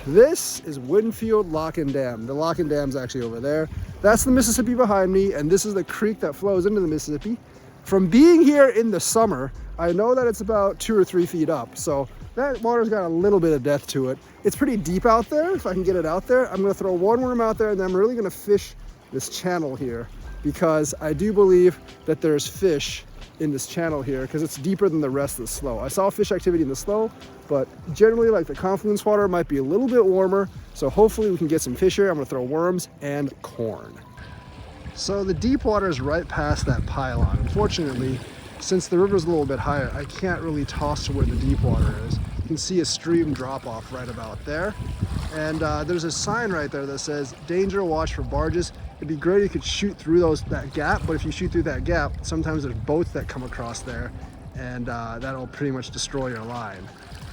This is Winfield Lock and Dam. The Lock and Dam's actually over there. That's the Mississippi behind me, and this is the creek that flows into the Mississippi. From being here in the summer, I know that it's about 2 or 3 feet up, so that water's got a little bit of depth to it. It's pretty deep out there. If I can get it out there, I'm gonna throw one worm out there, and then I'm really gonna fish this channel here, because I do believe that there's fish in this channel here because it's deeper than the rest of the slough. I saw fish activity in the slough, but generally like the confluence water might be a little bit warmer, so hopefully we can get some fish here. I'm gonna throw worms and corn. So the deep water is right past that pylon. Unfortunately, since the river's a little bit higher, I can't really toss to where the deep water is. You can see a stream drop off right about there. And there's a sign right there that says, danger, watch for barges. It'd be great if you could shoot through that gap, but if you shoot through that gap, sometimes there's boats that come across there, and that'll pretty much destroy your line.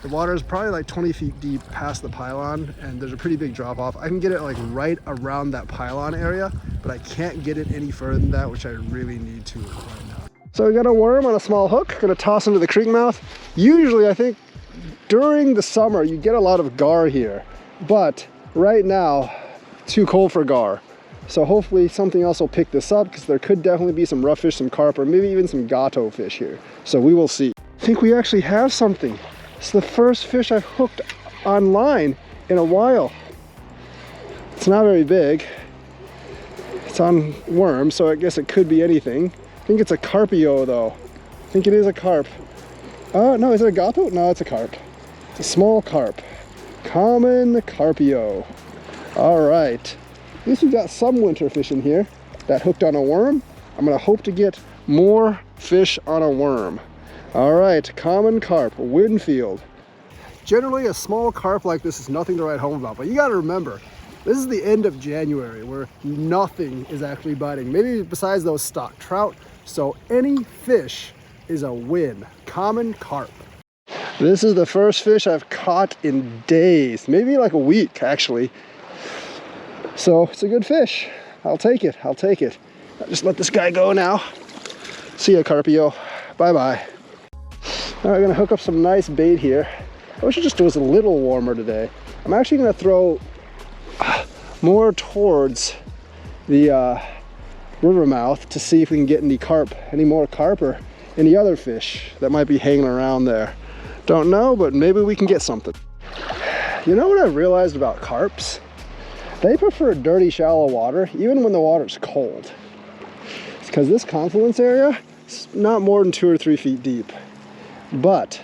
The water is probably like 20 feet deep past the pylon, and there's a pretty big drop off. I can get it like right around that pylon area, but I can't get it any further than that, which I really need to right now. So we got a worm on a small hook, gonna toss into the creek mouth. Usually I think during the summer you get a lot of gar here, but right now, too cold for gar. So hopefully something else will pick this up, because there could definitely be some rough fish, some carp, or maybe even some gato fish here. So we will see. I think we actually have something. It's the first fish I've hooked online in a while. It's not very big. It's on worm, so I guess it could be anything. I think it's a carpio though. I think it is a carp. No, is it a gato? No, it's a carp. It's a small carp. Common carpio. All right. At least we've got some winter fish in here that hooked on a worm. I'm gonna hope to get more fish on a worm. All right, common carp, Winfield. Generally, a small carp like this is nothing to write home about, but you gotta remember, this is the end of January where nothing is actually biting, maybe besides those stock trout. So any fish is a win. Common carp. This is the first fish I've caught in days, maybe like a week actually. So it's a good fish. I'll take it, I'll take it. I'll just let this guy go now. See ya, Carpio. Bye-bye. Now we're gonna hook up some nice bait here. I wish it just was a little warmer today. I'm actually gonna throw more towards the river mouth to see if we can get any more carp or any other fish that might be hanging around there. Don't know, but maybe we can get something. You know what I've realized about carps? They prefer dirty, shallow water, even when the water's cold. It's because this confluence area is not more than 2 or 3 feet deep, but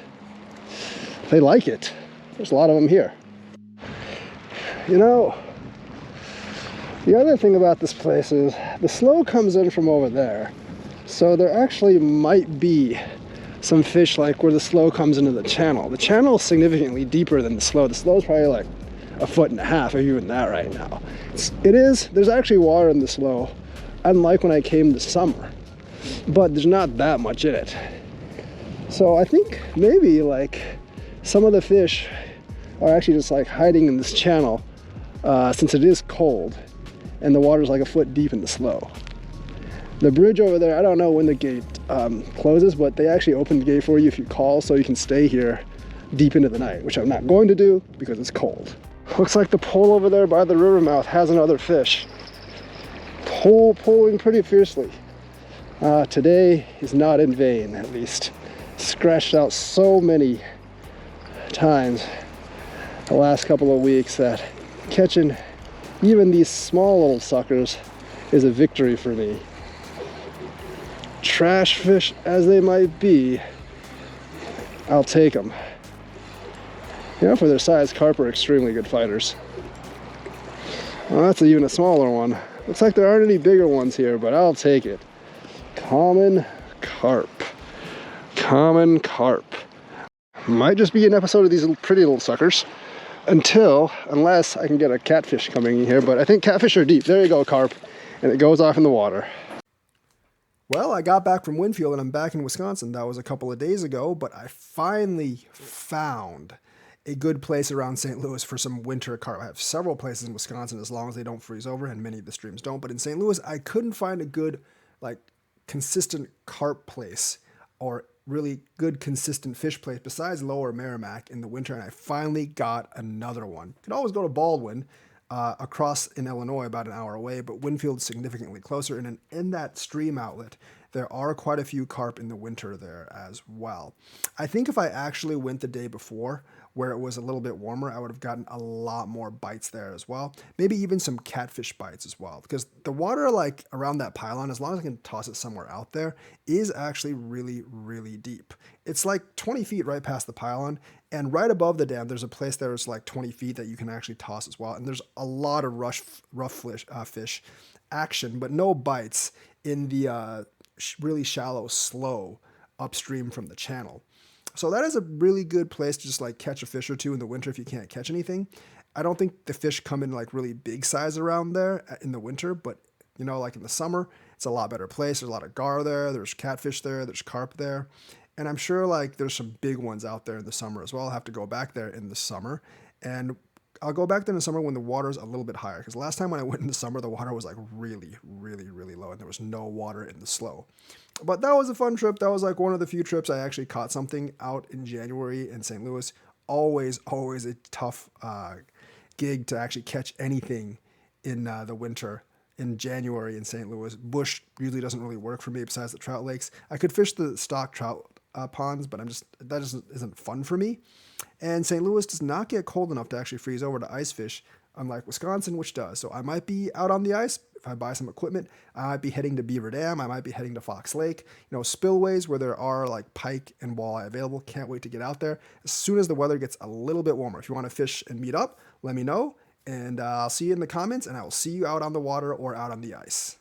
they like it. There's a lot of them here. You know, the other thing about this place is the slough comes in from over there. So there actually might be some fish like where the slough comes into the channel. The channel is significantly deeper than the slough. The slough is probably like 1.5 feet, or even that right now. There's actually water in the slough, unlike when I came this summer, but there's not that much in it. So I think maybe like some of the fish are actually just like hiding in this channel since it is cold and the water's like 1 foot deep in the slough. The bridge over there, I don't know when the gate closes, but they actually open the gate for you if you call, so you can stay here deep into the night, which I'm not going to do because it's cold. Looks like the pole over there by the river mouth has another fish. Pulling pretty fiercely. Today is not in vain, at least. Scratched out so many times the last couple of weeks that catching even these small little suckers is a victory for me. Trash fish as they might be, I'll take them. You know, for their size, carp are extremely good fighters. Well, that's even a smaller one. Looks like there aren't any bigger ones here, but I'll take it. Common carp. Common carp. Might just be an episode of these pretty little suckers. Unless I can get a catfish coming in here, but I think catfish are deep. There you go, carp. And it goes off in the water. Well, I got back from Winfield and I'm back in Wisconsin. That was a couple of days ago, but I finally found a good place around St. Louis for some winter carp. I have several places in Wisconsin as long as they don't freeze over, and many of the streams don't. But in St. Louis, I couldn't find a good, like, consistent carp place or really good consistent fish place besides Lower Merrimack in the winter, and I finally got another one. You could always go to Baldwin, across in Illinois, about an hour away, but Winfield's significantly closer. And in that stream outlet, there are quite a few carp in the winter there as well. I think if I actually went the day before, where it was a little bit warmer, I would have gotten a lot more bites there as well. Maybe even some catfish bites as well, because the water like around that pylon, as long as I can toss it somewhere out there, is actually really, really deep. It's like 20 feet right past the pylon, and right above the dam, there's a place that's like 20 feet that you can actually toss as well. And there's a lot of rough fish action, but no bites in the really shallow slow upstream from the channel. So that is a really good place to just like catch a fish or two in the winter if you can't catch anything. I don't think the fish come in like really big size around there in the winter, but you know, like in the summer, it's a lot better place. There's a lot of gar there, there's catfish there, there's carp there. And I'm sure like there's some big ones out there in the summer as well. I'll have to go back there in the summer. And I'll go back there in the summer when the water's a little bit higher. Because last time when I went in the summer, the water was like really, really, really low and there was no water in the slough. But that was a fun trip. That was like one of the few trips I actually caught something out in January in St. Louis. Always a tough gig to actually catch anything in the winter. In January in St. Louis, bush usually doesn't really work for me besides the trout lakes. I could fish the stock trout ponds, but that isn't fun for me. And St. Louis does not get cold enough to actually freeze over to ice fish, unlike Wisconsin, which does. So I might be out on the ice. If I buy some equipment, I might be heading to Beaver Dam. I might be heading to Fox Lake. You know, spillways where there are like pike and walleye available. Can't wait to get out there as soon as the weather gets a little bit warmer. If you want to fish and meet up, let me know. And I'll see you in the comments, and I will see you out on the water or out on the ice.